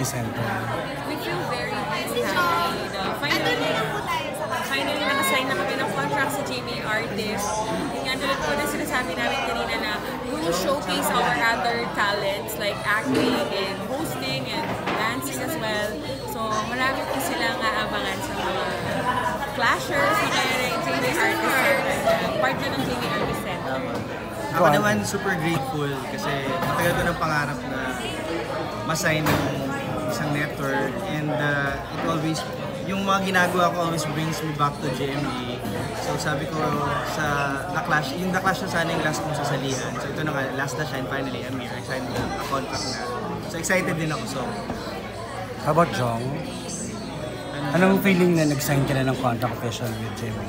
Center? We feel very happy na finally nakasign na kami ng contract sa JMA Artist. Yung ano lang po na sinasabi namin kanina na we will showcase our other talents like acting and hosting and dancing as well. So marami po silang aabangan sa mga clashers na kaya na yung JMA Artist Center. Part na ng JMA Artist Center. Ako naman super grateful kasi matagal ko ng pangarap na ma-sign ng isang network and it always, yung mga ginagawa ko always brings me back to GMA. So sabi ko sa The Clash, yung The Clash na sana yung last kong sasalihan. So ito na nga, last na shine, finally I'm here. I signed a contract na. So excited din ako. So How about Jong? Anong feeling na nag-sign ka na ng contract official with JMA?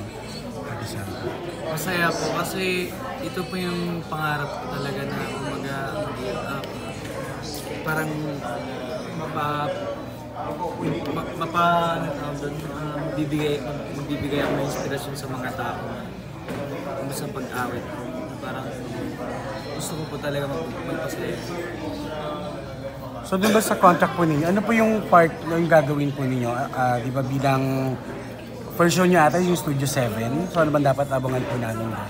Masaya po kasi ito po yung pangarap ko talaga na parang magbibigay ako ng inspirasyon sa mga tao sa pag-awit. Parang gusto ko po talaga magpasaya. So dun ba sa contract po ninyo, ano po yung part na yung gagawin po ninyo? Di ba bilang first show nyo ata yung Studio 7, so ano ba dapat abangan po namin doon?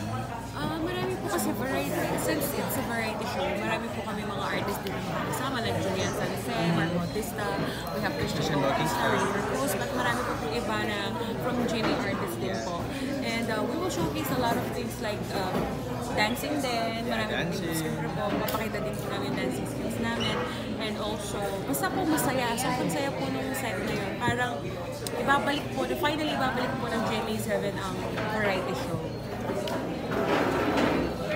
Marami po kasi variety, since it's a variety show, marami po kami mga artists din na mga kasama, like Julian Sanse, Mark Bautista, we have Christian Bautista, Rainer Cruz, but marami po pong iba na from JMA artists din po. And we will showcase a lot of things like dancing din, marami po siyempre po, mapakita din po namin dancing skills namin. And also, basta po masaya, sobrang saya po nung set na yun. Parang ibabalik po, finally ibabalik po ng JMA 7 ang variety show.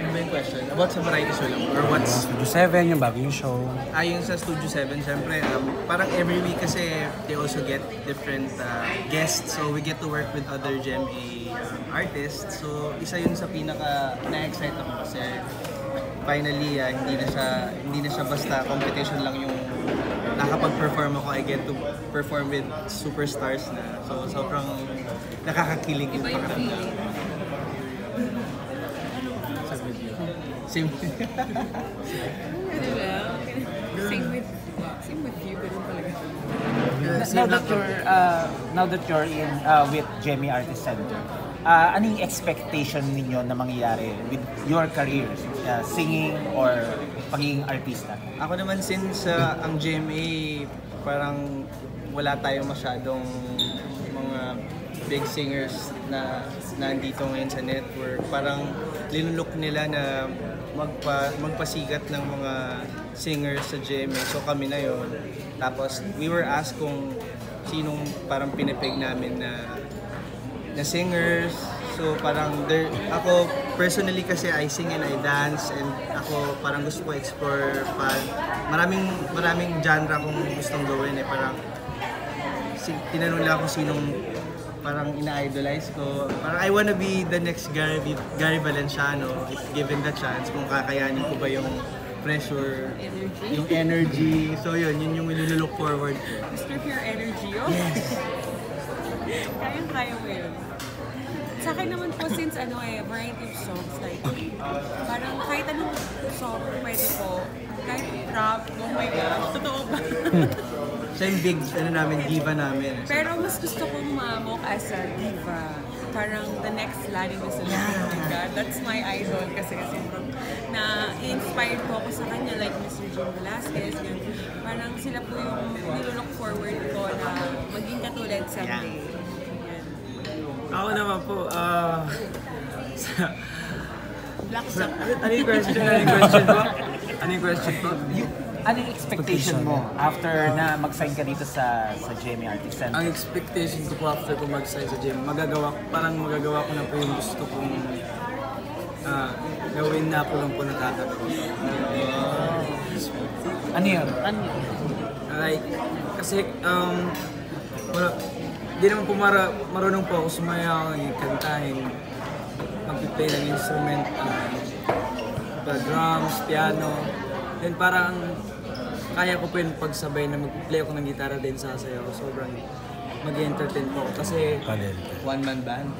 ano ba yung question? About sa variety show lang? Or what's... Studio 7, yung bagong show. Yung sa Studio 7, syempre, parang every week kasi they also get different guests. So we get to work with other GMA artists. So isa yun sa pinaka na-excite ako kasi finally, hindi na siya basta competition lang yung nakapag-perform ako. I get to perform with superstars na. So sobrang nakakakilig yung pakiramdam. Sa video. Same with you, ganun talaga. Now that you're in with JMA Artist Center, ano yung expectation ninyo na mangyayari with your career, singing or pagiging artista? Ako naman since ang GMA parang wala tayong masyadong mga big singers na nandito ngayon sa network. Parang linulok nila na magpasikat ng mga singers sa GMA. So kami na yon. Tapos we were asked kung sinong parang pinipig namin na singers. So parang ako personally kasi I sing and I dance and ako parang gusto ko explore pa. Maraming genre akong gustong gawin parang tinanong nila ako sinong parang ina-idolize ko. Parang I wanna be the next Gary Valenciano if given the chance, kung kakayanin ko ba yung pressure, yung energy. So yun yung look forward. Mr. Pure Energy, oh? Yes! Kayang-kaya mo yun. Sa akin naman po, since variety of songs, like, parang kahit anong song pwede po, kahit rap, oh my gosh, totoo ba? Siya yung big, diva namin. Pero mas gusto kong mamok as a diva. Parang the next Lani Missile. Oh my God, that's my idol kasi na-inspired po ako sa kanya, like Mr. Jim Velasquez. Yun. Parang sila po yung nilook forward ko na maging katulad someday. Ako naman po, Black Sock. Ano yung question po? Ano yung expectation mo after na mag-sign ka dito sa JMA Artist Center? Ang expectation ko po after ko mag-sign sa GMA, magagawa ko na po yung gusto kong gawin na ako lang po nakakagawa. Ano yun? Like, kasi, di naman po marunong po ako sumayaw, kantahin, mag-play ng instrument, drums, piano. Then parang kaya ko po yung pagsabay na mag-play ako ng gitara din sa sayaw. Sobrang mag-entertain po ako. Kasi One-man band.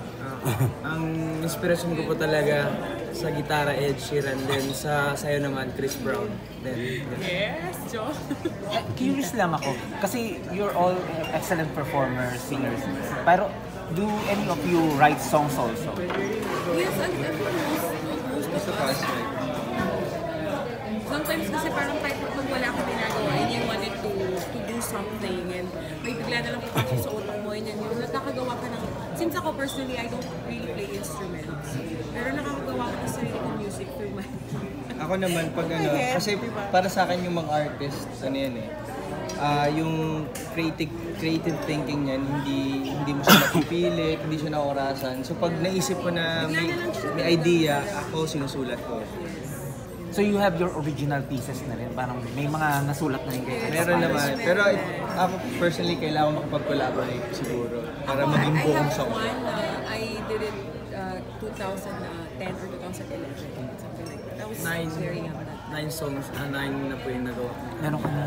ang inspiration ko po talaga sa gitara Ed Sheeran, then sa sayo naman Chris Brown. Then, Yes, Joe. Curious lang ako, kasi you're all excellent performers, singers. Pero do any of you write songs also? Yes, almost. Gusto pa right? Sometimes kasi parang kahit pag wala akong ginagawa and you wanted to do something and may bigla na lang papasok sa utak mo and yung nakakagawa ka ng... Since ako personally, I don't really play instruments. Pero nakakagawa ko ng sarili kong music through my... Ako naman pag ano, kasi para sa akin yung mga artist, ano yan eh, yung creative thinking niyan, hindi mo siya mapipilit, hindi siya naorasan. So pag naisip ko na may idea, ako sinusulat ko. So you have your original pieces na rin, parang may mga nasulat na rin kayo. Meron naman, pero ako personally kailangan makapag-collaborate siguro para maging buong song. I have one, I did it 2010 or 2011, something like that. I was very young that 9 songs, 9 na po yung nagawa. Meron ka na.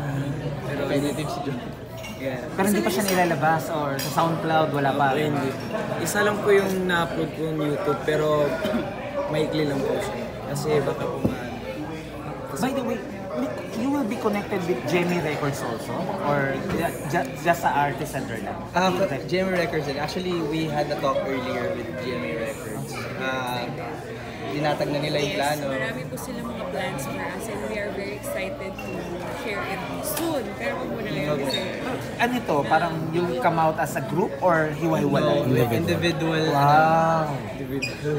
Pero Competitive si John. Yeah. Pero hindi pa siya nilalabas or sa SoundCloud, wala pa. hindi. Isa lang po yung na-upload ko ng YouTube, pero maikli lang po siya. Kasi baka po By the way, you will be connected with Jamie Records also? Or just sa artist center lang? GMA Records, and actually we had a talk earlier with GMA Records. Dinatag na nila yung plano. Marami po sila mga plans for us and we are very excited to share it soon. Pero wag mo na ngayon kasi... Ano ito? Parang you'll come out as a group or hiwa-hiwalay? Individual Wow!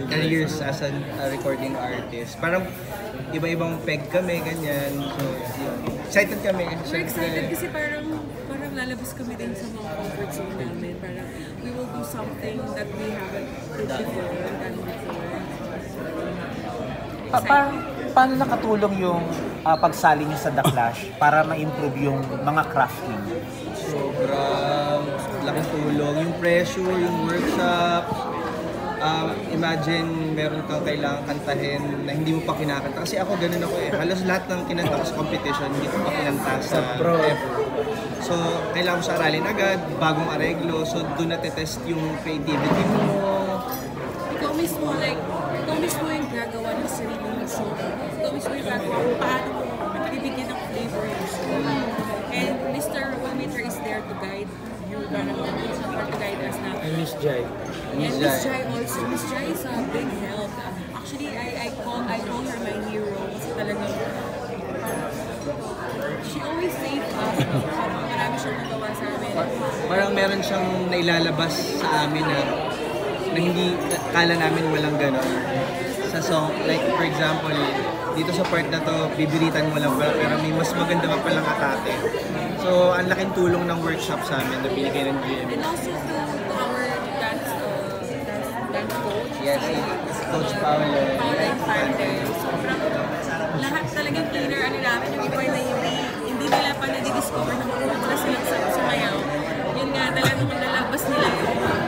careers as a recording artist. Parang iba-ibang peg kami, ganyan. So, yun. Excited kami. We're excited kasi parang lalabas kami din sa mga comfort zone namin. Parang we will do something that we haven't done before. Paano nakatulong yung pagsali niyo sa The Clash para ma-improve yung mga crafting? Sobrang laking tulong. Yung pressure, yung workshops. Imagine meron kang kailangan kantahin na hindi mo pa kinakanta. Kasi ako ganun ako eh. Halos lahat ng kinanta ko sa competition, hindi ko pa kinanta sa pro. So, kailangan mo sa aralin agad, bagong areglo. So, doon natetest yung creativity mo. Ikaw mismo yung gagawa ng sarili ng song. Ikaw mismo yung gagawa kung paano mo bibigyan ng flavor yung song. And Mr. Wilmeter is there to guide you, to guide us na. I miss Jai. And Miss Jai also. Miss Jai is a big help. Actually, I call her my hero kasi talagang she always saved us. Marami siyang nagawa sa amin. Parang meron siyang nailalabas sa amin na hindi kala namin walang gano'n. Sa song, like for example, dito sa part na to, bibiritan mo lang ba, pero may mas maganda pa palang atake. So, ang laking tulong ng workshop sa amin na binigay ng GMA. And also to our dance coach. Yes, si Coach Paolo. Paolo Infante. Sobrang lahat talagang cleaner namin. Yung iba na hindi nila pa na-discover na magpunta silang sumayaw. Yun nga, talagang nalabas nila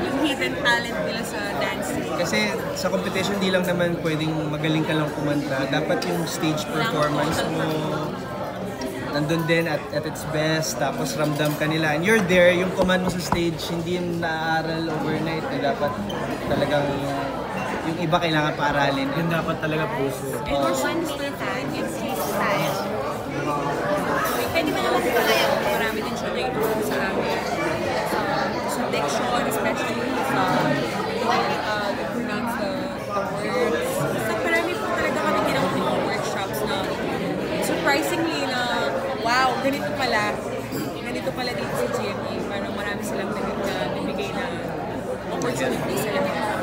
yung hidden talent nila sa dancing. Kasi sa competition, di lang naman pwedeng magaling ka lang kumanta. Dapat yung stage performance mo nandun din at its best, tapos ramdam ka nila. And you're there, yung command mo sa stage, hindi yung naaral overnight na dapat talagang yung iba kailangan paaralin. Yun dapat talaga puso. And for one time, it's his style. Pwede ba naman pala marami din siya na-improve sa amin. Sa diction, especially sa to pronounce the words. Basta marami po talaga kami ginawa mga workshops na surprisingly na wow, ganito pala dito sa GMA. Parang marami silang nabigay na opportunity sa lahat.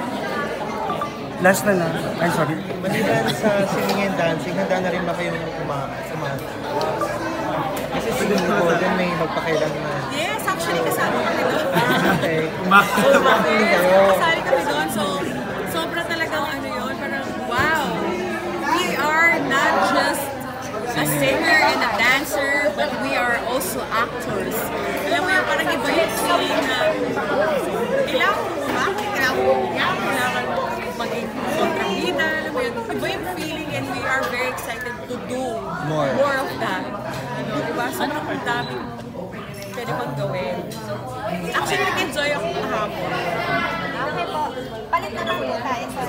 Last na lang. Ay, sorry. Maliban sa singing and dancing, handa na rin ba kayong kumanta? Kasi singing ko din may magpakailan na. Yes, actually kasama kami doon. Okay. Kasali kami doon. So, sobra talagang ano yun. Parang, wow, we are not just a singer and a dancer, but we are also actors. Alam mo yun, parang iba yung feeling na kailangan maging kontrabida. Alam mo yun, iba yung feeling and we are very excited to do more of that. Diba? Sobrang dami pwede pang gawin. So, actually, nag-enjoy ako kahapon. Okay po. Palit na lang po tayo sa